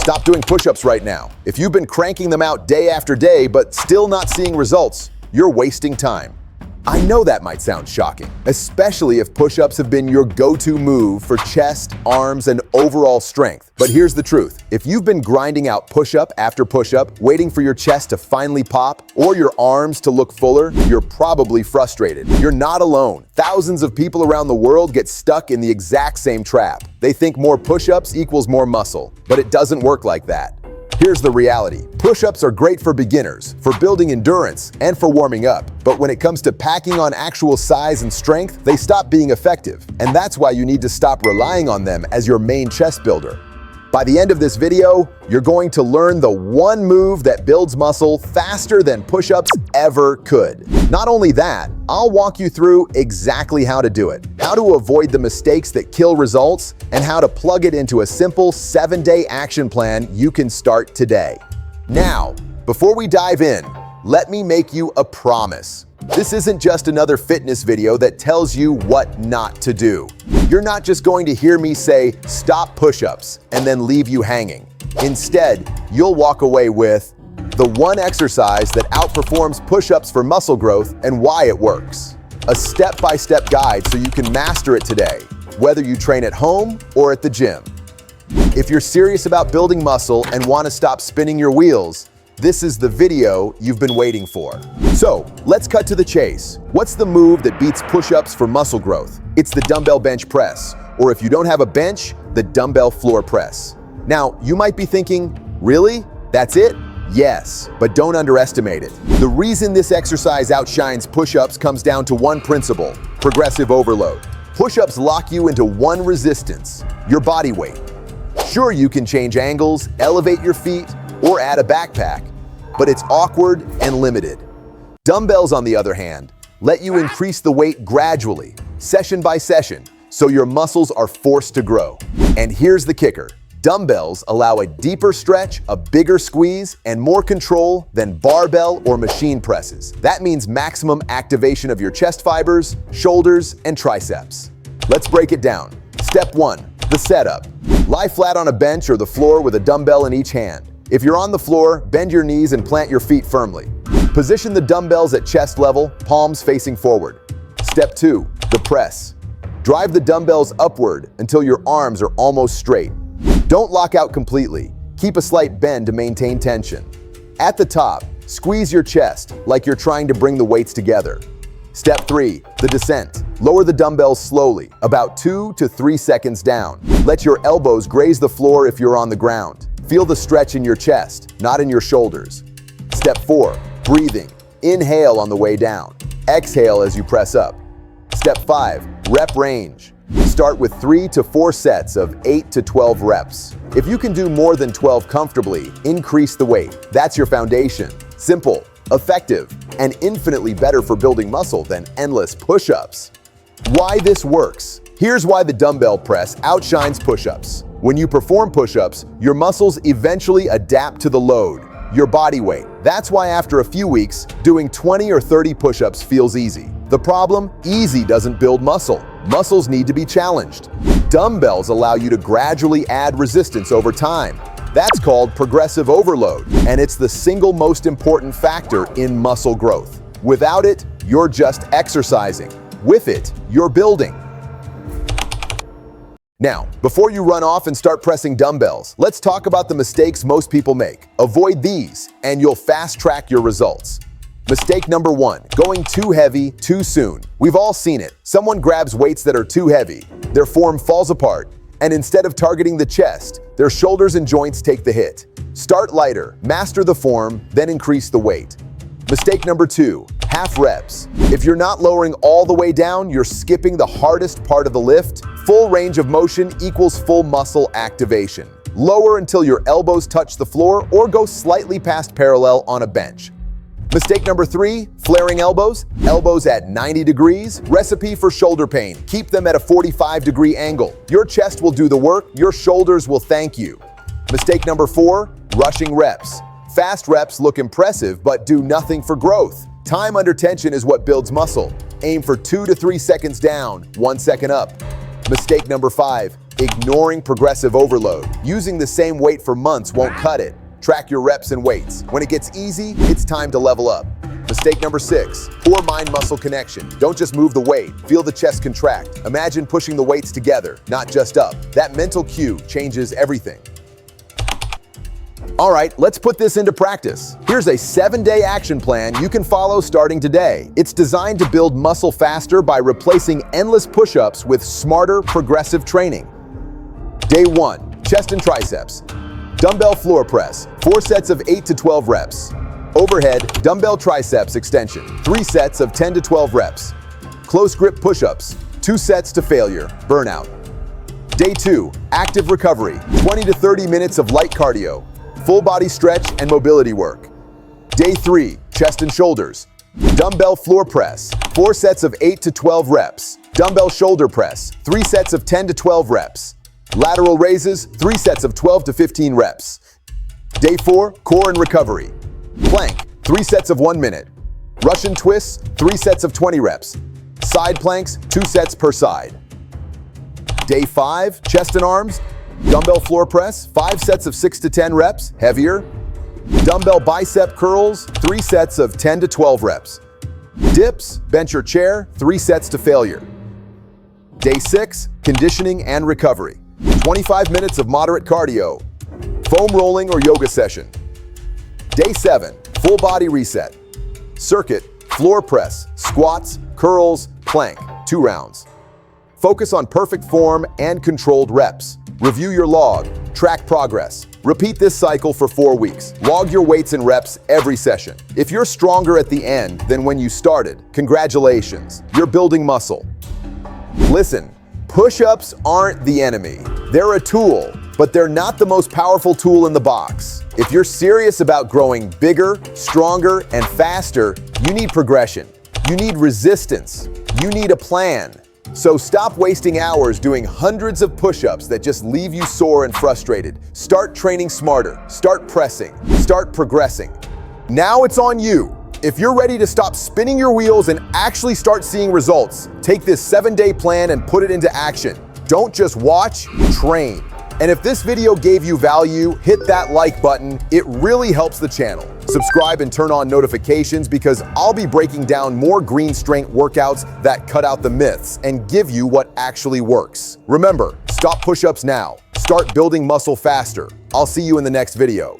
Stop doing push-ups right now. If you've been cranking them out day after day but still not seeing results, you're wasting time. I know that might sound shocking, especially if push-ups have been your go-to move for chest, arms, and overall strength. But here's the truth. If you've been grinding out push-up after push-up, waiting for your chest to finally pop, or your arms to look fuller, you're probably frustrated. You're not alone. Thousands of people around the world get stuck in the exact same trap. They think more push-ups equals more muscle, but it doesn't work like that. Here's the reality. Push-ups are great for beginners, for building endurance, and for warming up. But when it comes to packing on actual size and strength, they stop being effective. And that's why you need to stop relying on them as your main chest builder. By the end of this video, you're going to learn the one move that builds muscle faster than push-ups ever could. Not only that, I'll walk you through exactly how to do it, how to avoid the mistakes that kill results, and how to plug it into a simple 7-day action plan you can start today. Now, before we dive in, let me make you a promise. This isn't just another fitness video that tells you what not to do. You're not just going to hear me say, stop push-ups, and then leave you hanging. Instead, you'll walk away with the one exercise that outperforms push-ups for muscle growth and why it works. A step-by-step guide so you can master it today, whether you train at home or at the gym. If you're serious about building muscle and want to stop spinning your wheels, this is the video you've been waiting for. So, let's cut to the chase. What's the move that beats push-ups for muscle growth? It's the dumbbell bench press, or if you don't have a bench, the dumbbell floor press. Now, you might be thinking, really? That's it? Yes, but don't underestimate it. The reason this exercise outshines push-ups comes down to one principle: progressive overload. Push-ups lock you into one resistance, your body weight. Sure, you can change angles, elevate your feet, or add a backpack, but it's awkward and limited. Dumbbells, on the other hand, let you increase the weight gradually, session by session, so your muscles are forced to grow. And here's the kicker. Dumbbells allow a deeper stretch, a bigger squeeze, and more control than barbell or machine presses. That means maximum activation of your chest fibers, shoulders, and triceps. Let's break it down. Step 1, the setup. Lie flat on a bench or the floor with a dumbbell in each hand. If you're on the floor, bend your knees and plant your feet firmly. Position the dumbbells at chest level, palms facing forward. Step 2, the press. Drive the dumbbells upward until your arms are almost straight. Don't lock out completely. Keep a slight bend to maintain tension. At the top, squeeze your chest like you're trying to bring the weights together. Step 3, the descent. Lower the dumbbells slowly, about 2 to 3 seconds down. Let your elbows graze the floor if you're on the ground. Feel the stretch in your chest, not in your shoulders. Step 4, breathing. Inhale on the way down. Exhale as you press up. Step 5, rep range. Start with 3 to 4 sets of 8 to 12 reps. If you can do more than 12 comfortably, increase the weight. That's your foundation. Simple, effective, and infinitely better for building muscle than endless push-ups. Why this works? Here's why the dumbbell press outshines push-ups. When you perform push-ups, your muscles eventually adapt to the load, your body weight. That's why after a few weeks, doing 20 or 30 push-ups feels easy. The problem? Easy doesn't build muscle. Muscles need to be challenged. Dumbbells allow you to gradually add resistance over time. That's called progressive overload, and it's the single most important factor in muscle growth. Without it, you're just exercising. With it, you're building. Now, before you run off and start pressing dumbbells, let's talk about the mistakes most people make. Avoid these, and you'll fast-track your results. Mistake number 1, going too heavy too soon. We've all seen it. Someone grabs weights that are too heavy. Their form falls apart, and instead of targeting the chest, their shoulders and joints take the hit. Start lighter, master the form, then increase the weight. Mistake number 2, half reps. If you're not lowering all the way down, you're skipping the hardest part of the lift. Full range of motion equals full muscle activation. Lower until your elbows touch the floor or go slightly past parallel on a bench. Mistake number 3, flaring elbows. Elbows at 90 degrees. Recipe for shoulder pain. Keep them at a 45-degree angle. Your chest will do the work, your shoulders will thank you. Mistake number 4, rushing reps. Fast reps look impressive, but do nothing for growth. Time under tension is what builds muscle. Aim for 2 to 3 seconds down, 1 second up. Mistake number 5, ignoring progressive overload. Using the same weight for months won't cut it. Track your reps and weights. When it gets easy, it's time to level up. Mistake number 6, poor mind-muscle connection. Don't just move the weight, feel the chest contract. Imagine pushing the weights together, not just up. That mental cue changes everything. All right, let's put this into practice. Here's a 7-day action plan you can follow starting today. It's designed to build muscle faster by replacing endless push-ups with smarter, progressive training. Day 1, chest and triceps. Dumbbell floor press, 4 sets of 8 to 12 reps. Overhead, dumbbell triceps extension, 3 sets of 10 to 12 reps. Close grip push-ups, 2 sets to failure, burnout. Day 2, active recovery, 20 to 30 minutes of light cardio, full body stretch and mobility work. Day 3, chest and shoulders. Dumbbell floor press, 4 sets of 8 to 12 reps. Dumbbell shoulder press, 3 sets of 10 to 12 reps. Lateral raises, 3 sets of 12 to 15 reps. Day 4, core and recovery. Plank, 3 sets of 1 minute. Russian twists, 3 sets of 20 reps. Side planks, 2 sets per side. Day 5, chest and arms. Dumbbell floor press, 5 sets of 6 to 10 reps, heavier. Dumbbell bicep curls, 3 sets of 10 to 12 reps. Dips, bench or chair, 3 sets to failure. Day 6, conditioning and recovery. 25 minutes of moderate cardio, foam rolling or yoga session. Day 7, full body reset. Circuit, floor press, squats, curls, plank, 2 rounds. Focus on perfect form and controlled reps. Review your log, track progress. Repeat this cycle for 4 weeks. Log your weights and reps every session. If you're stronger at the end than when you started, congratulations, you're building muscle. Listen, push-ups aren't the enemy. They're a tool, but they're not the most powerful tool in the box. If you're serious about growing bigger, stronger, and faster, you need progression. You need resistance. You need a plan. So stop wasting hours doing hundreds of push-ups that just leave you sore and frustrated. Start training smarter. Start pressing. Start progressing. Now it's on you. If you're ready to stop spinning your wheels and actually start seeing results, take this 7-day plan and put it into action. Don't just watch, train. And if this video gave you value, hit that like button. It really helps the channel. Subscribe and turn on notifications because I'll be breaking down more green strength workouts that cut out the myths and give you what actually works. Remember, stop push-ups now. Start building muscle faster. I'll see you in the next video.